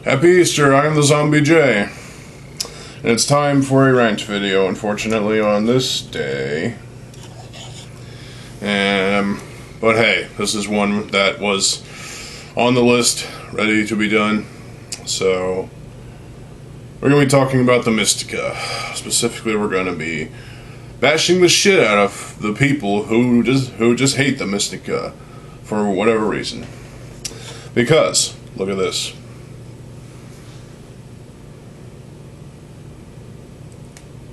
Happy Easter, I am TheZOMBIEJ. And it's time for a rant video, unfortunately, on this day. But hey, this is one that was on the list, ready to be done. So, we're going to be talking about the Mistika. Specifically, we're going to be bashing the shit out of the people who just hate the Mistika for whatever reason. Because, look at this.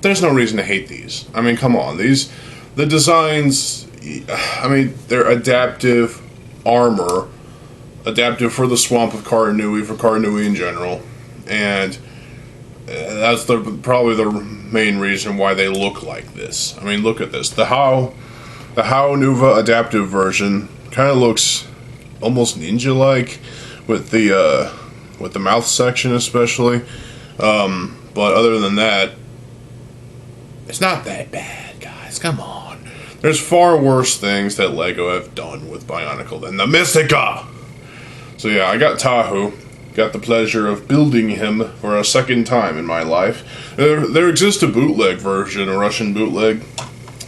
There's no reason to hate these. I mean, come on. The designs, I mean, they're adaptive armor. Adaptive for the swamp of Karanui, for Karanui in general. And that's probably the main reason why they look like this. I mean, look at this. The How Nuva adaptive version kind of looks almost ninja-like with the mouth section especially. But other than that, it's not that bad, guys. Come on. There's far worse things that LEGO have done with Bionicle than the Mistika. So yeah, I got Tahu. Got the pleasure of building him for a second time in my life. There exists a bootleg version, a Russian bootleg.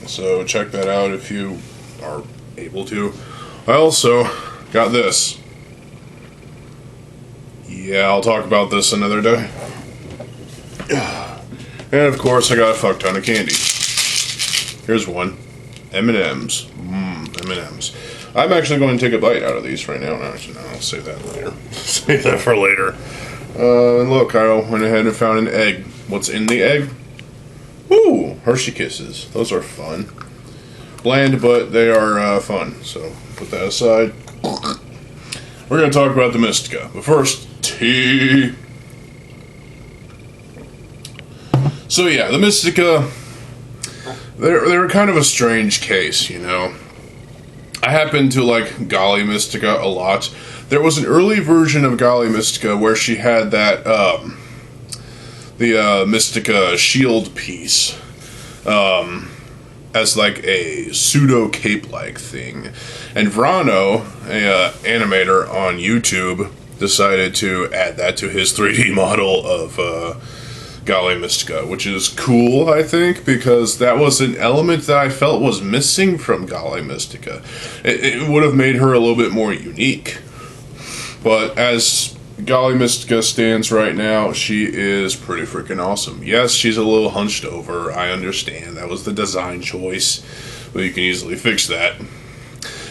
So check that out if you are able to. I also got this. Yeah, I'll talk about this another day. And of course, I got a fuck ton of candy. Here's one. M&M's. M&M's. I'm actually going to take a bite out of these right now. No, I'll save that later. Save that for later. And look, I went ahead and found an egg. What's in the egg? Ooh, Hershey Kisses. Those are fun. Bland, but they are fun. So, put that aside. We're going to talk about the Mistika. But first, tea. So yeah, the Mistika, they're kind of a strange case, you know. I happen to like Golly Mistika a lot. There was an early version of Golly Mistika where she had that, the Mistika shield piece, as like a pseudo cape-like thing. And Vrano, a animator on YouTube, decided to add that to his 3D model of, Golly Mistika, which is cool, I think, because that was an element that I felt was missing from Golly Mistika. It would have made her a little bit more unique. But as Golly Mistika stands right now, she is pretty freaking awesome. Yes, she's a little hunched over, I understand. That was the design choice, but you can easily fix that.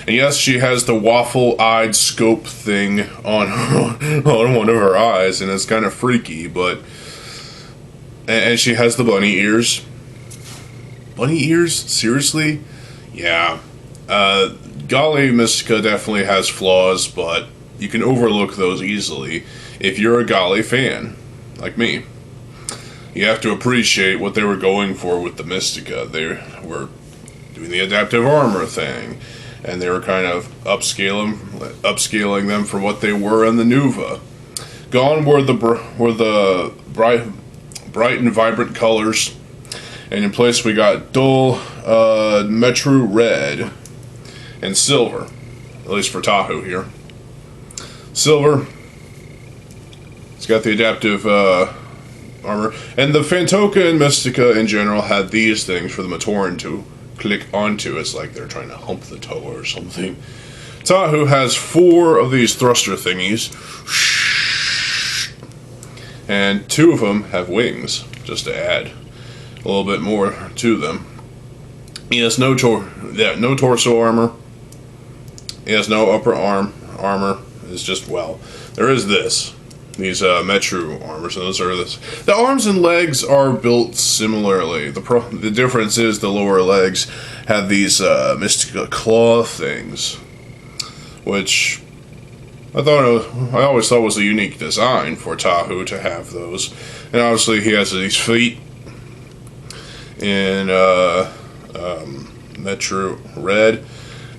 And yes, she has the waffle-eyed scope thing on one of her eyes, and it's kind of freaky, but... And she has the bunny ears. Bunny ears? Seriously? Yeah. Golly Mistika definitely has flaws, but you can overlook those easily if you're a Golly fan, like me. You have to appreciate what they were going for with the Mistika. They were doing the adaptive armor thing, and they were kind of upscaling them from what they were in the Nuva. Gone were the bright and vibrant colors, and in place we got dull Metro red and silver, at least for Tahu here. Silver, it's got the adaptive armor, and the Phantoka and Mistika in general had these things for the Matoran to click onto. It's like they're trying to hump the toe or something. Tahu has 4 of these thruster thingies. And 2 of them have wings, just to add a little bit more to them. He has no torso armor. He has no upper arm armor. It's just, well, there is these Metro armors, and those are this. The arms and legs are built similarly. The difference is the lower legs have these Mistika claw things, which I always thought was a unique design for Tahu to have those. And obviously he has these feet in Metro red,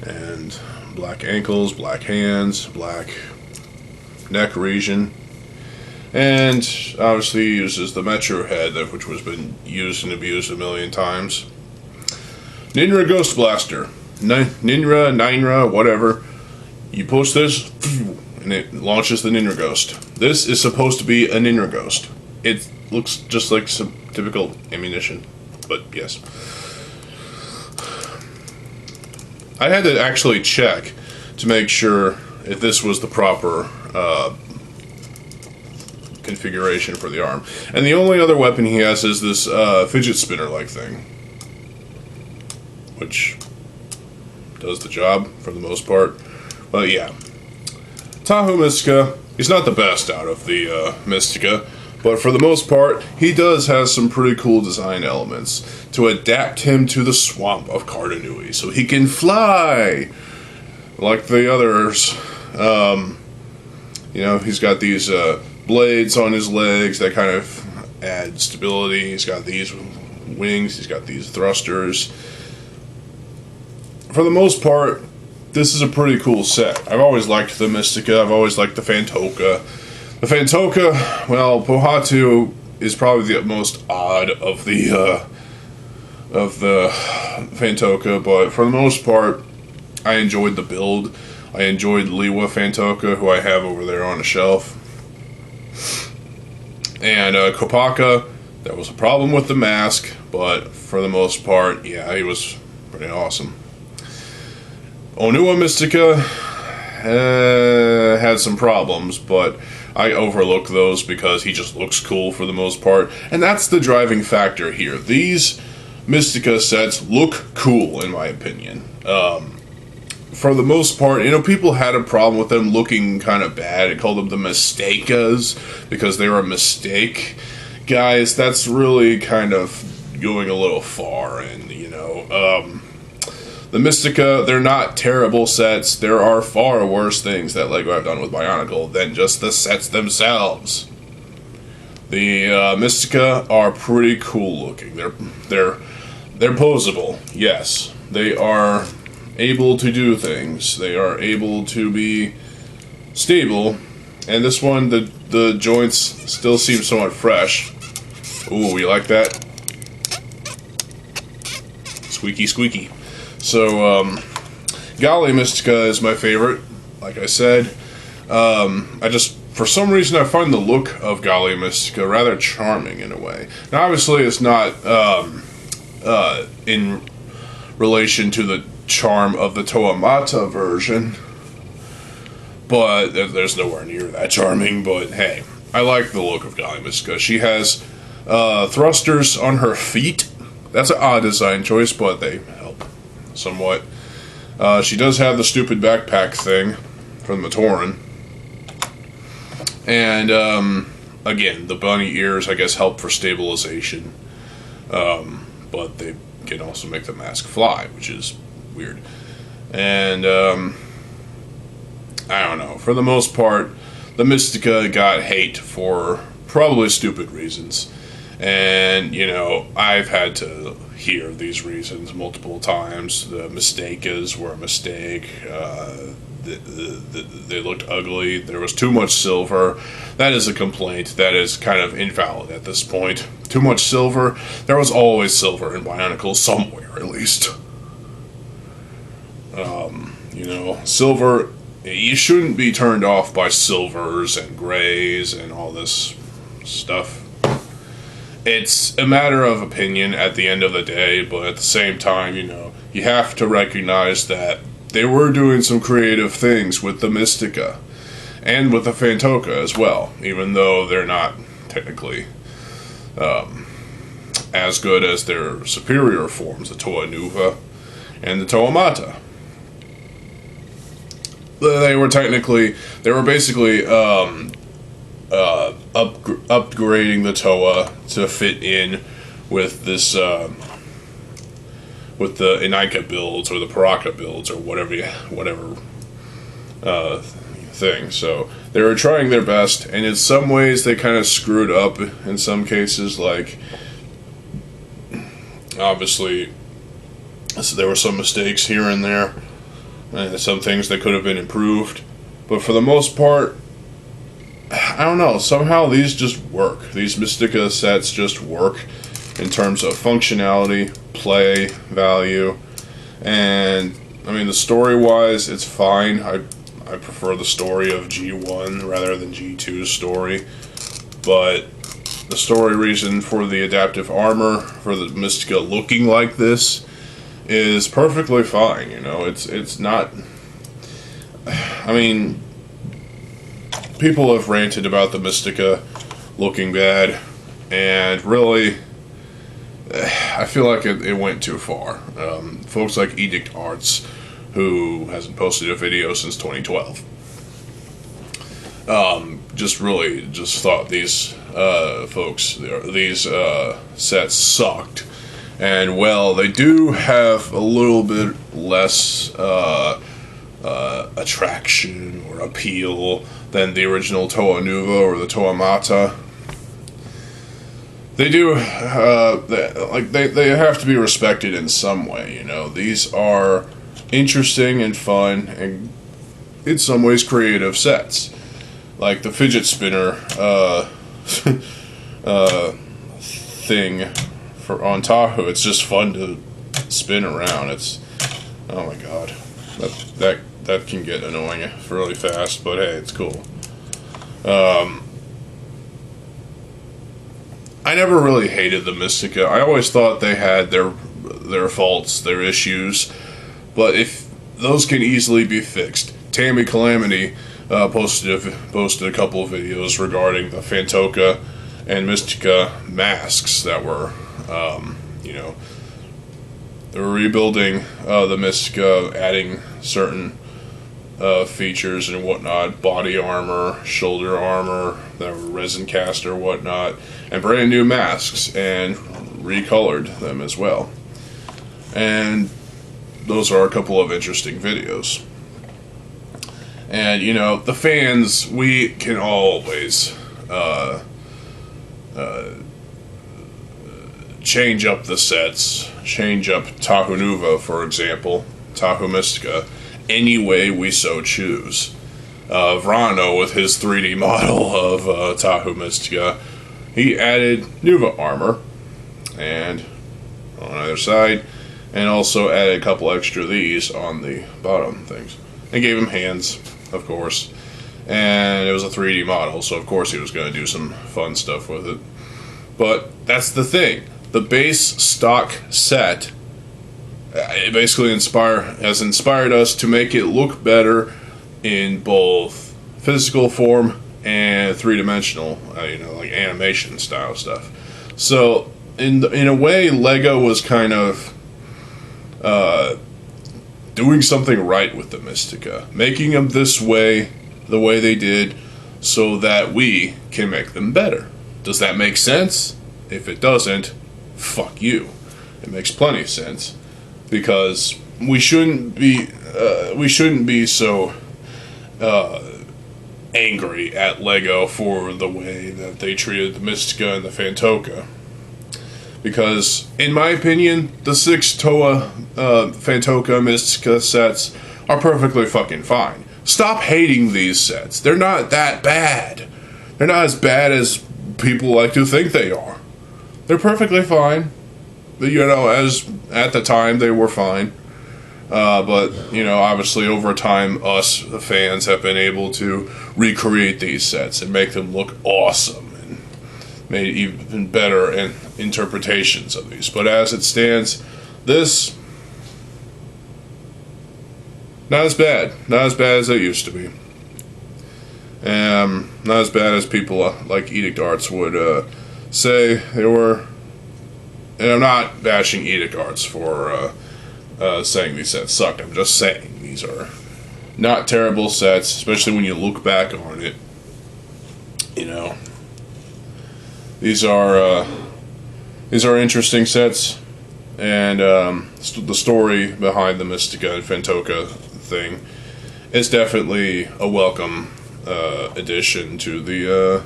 and black ankles, black hands, black neck region. And obviously he uses the Metro head, which has been used and abused a million times. Ninra Ghost Blaster. Ninra, whatever. You push this, and it launches the Ninja Ghost. This is supposed to be a Ninja Ghost. It looks just like some typical ammunition, but yes. I had to actually check to make sure if this was the proper configuration for the arm. And the only other weapon he has is this fidget spinner-like thing, which does the job for the most part. But yeah, Tahu Mistika, he's not the best out of the Mistika, but for the most part, he does have some pretty cool design elements to adapt him to the swamp of Cardanui, so he can fly like the others. You know, he's got these blades on his legs that kind of add stability. He's got these wings. He's got these thrusters. For the most part, this is a pretty cool set. I've always liked the Mistika. I've always liked the Phantoka. The Phantoka, well, Pohatu is probably the most odd of the Phantoka, but for the most part, I enjoyed the build. I enjoyed Liwa Phantoka, who I have over there on a shelf. And Kopaka, there was a problem with the mask, but for the most part, yeah, he was pretty awesome. Onua Mistika had some problems, but I overlook those because he just looks cool for the most part. And that's the driving factor here. These Mistika sets look cool, in my opinion. For the most part, you know, people had a problem with them looking kind of bad. They called them the Mistakas because they were a mistake. Guys, that's really kind of going a little far. And, you know, the Mistika, they're not terrible sets. There are far worse things that LEGO have done with Bionicle than just the sets themselves. The Mistika are pretty cool looking. They're posable, yes. They are able to do things. They are able to be stable. And this one, the joints still seem somewhat fresh. Ooh, you like that? Squeaky, squeaky. So, Gali Mistika is my favorite, like I said. For some reason, I find the look of Gali Mistika rather charming in a way. Now, obviously, it's not in relation to the charm of the Toamata version, but there's nowhere near that charming. But hey, I like the look of Gali Mistika. She has thrusters on her feet. That's an odd design choice, but they help somewhat. She does have the stupid backpack thing from the Matoran. And, again, the bunny ears, I guess, help for stabilization. But they can also make the mask fly, which is weird. And, I don't know. For the most part, the Mistika got hate for probably stupid reasons. And, you know, I've had to hear these reasons multiple times. The Mistakas were a mistake. They looked ugly. There was too much silver. That is a complaint that is kind of invalid at this point. Too much silver. There was always silver in Bionicle somewhere, at least. You know, silver, you shouldn't be turned off by silvers and grays and all this stuff. It's a matter of opinion at the end of the day, but at the same time, you know, you have to recognize that they were doing some creative things with the Mistika and with the Phantoka as well, even though they're not technically as good as their superior forms, the Toa Nuva and the Toamata. They were basically upgrading the Toa to fit in with this with the Inaika builds or the Paraka builds or whatever thing. So they were trying their best, and in some ways they kind of screwed up in some cases. Like, obviously, so there were some mistakes here and there, and some things that could have been improved. But for the most part, I don't know, somehow these just work. These Mistika sets just work in terms of functionality, play, value, and I mean, the story-wise, it's fine. I prefer the story of G1 rather than G2's story. But the story reason for the adaptive armor, for the Mistika looking like this, is perfectly fine, you know. It's not... I mean, people have ranted about the Mistika looking bad, and really, I feel like it went too far. Folks like Edict Arts, who hasn't posted a video since 2012, just thought these these sets sucked. And well, they do have a little bit less attraction or appeal than the original Toa Nuva or the Toa Mata. They do, they have to be respected in some way, you know. These are interesting and fun and in some ways creative sets. Like the fidget spinner thing on Tahoe. It's just fun to spin around. It's, oh my god, that can get annoying really fast, but hey, it's cool. I never really hated the Mistika. I always thought they had their faults, their issues, but if those can easily be fixed. Tammy Calamity posted a couple of videos regarding the Phantoka and Mistika masks that were, you know, they were rebuilding the Mistika, adding certain features and whatnot, body armor, shoulder armor, that were resin cast or whatnot, and brand new masks, and recolored them as well. And those are a couple of interesting videos. And, you know, the fans, we can always change up the sets, change up Tahoe Nuva, for example, Tahoe Mistika, any way we so choose. Vrano, with his 3D model of Tahoe Mistika, he added Nuva armor, and on either side, and also added a couple extra of these on the bottom things. And gave him hands, of course. And it was a 3D model, so of course he was going to do some fun stuff with it. But that's the thing. The base stock set, it basically has inspired us to make it look better in both physical form and three-dimensional, you know, like animation style stuff. So in a way, Lego was kind of doing something right with the Mistika, making them this way, the way they did, so that we can make them better. Does that make sense? If it doesn't, fuck you. It makes plenty of sense, because we shouldn't be so angry at Lego for the way that they treated the Mistika and the Phantoka. Because, in my opinion, the 6 Toa Phantoka Mistika sets are perfectly fucking fine. Stop hating these sets. They're not that bad. They're not as bad as people like to think they are. They're perfectly fine. You know, as at the time, they were fine. But, you know, obviously over time, us, the fans, have been able to recreate these sets and make them look awesome. Made even better interpretations of these. But as it stands, this, not as bad. Not as bad as it used to be. Not as bad as people like Edict Arts would say they were. And I'm not bashing Edict Arts for saying these sets sucked. I'm just saying these are not terrible sets, especially when you look back on it. You know. These are interesting sets, and the story behind the Mistika and Phantoka thing is definitely a welcome addition to the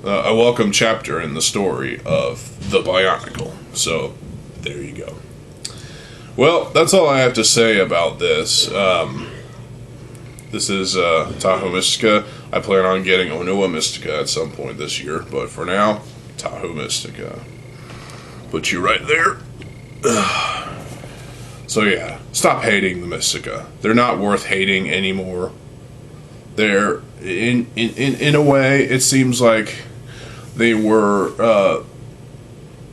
a welcome chapter in the story of the Bionicle. So there you go. Well, that's all I have to say about this. This is Tahoe Mistika. I plan on getting Onua Mistika at some point this year, but for now, Tahoe Mistika. Put you right there. So yeah, stop hating the Mistika. They're not worth hating anymore. They're in a way, it seems like they were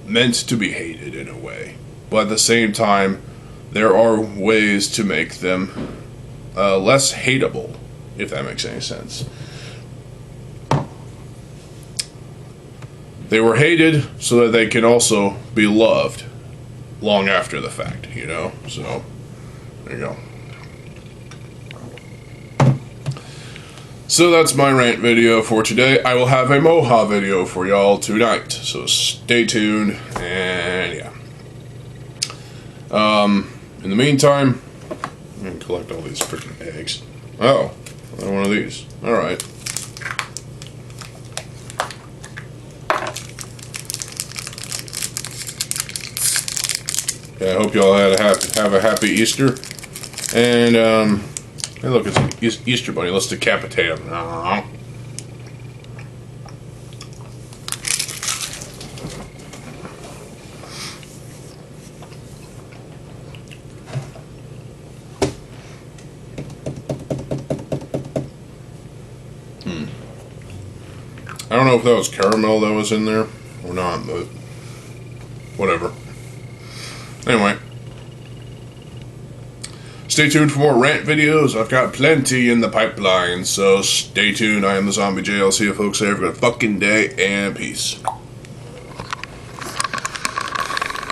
meant to be hated in a way, but at the same time, there are ways to make them less hateable, if that makes any sense. They were hated so that they can also be loved long after the fact, you know? So, there you go. So that's my rant video for today. I will have a Moha video for y'all tonight, so stay tuned, and yeah. In the meantime, I'm gonna collect all these freaking eggs. Oh, another one of these. Alright. Okay, I hope y'all have a happy Easter. And, hey look, it's an Easter bunny. Let's decapitate him. I don't know if that was caramel that was in there or not, but whatever. Anyway. Stay tuned for more rant videos. I've got plenty in the pipeline, so stay tuned. I am TheZOMBIEJ. I'll see you folks there. Have a good fucking day, and peace.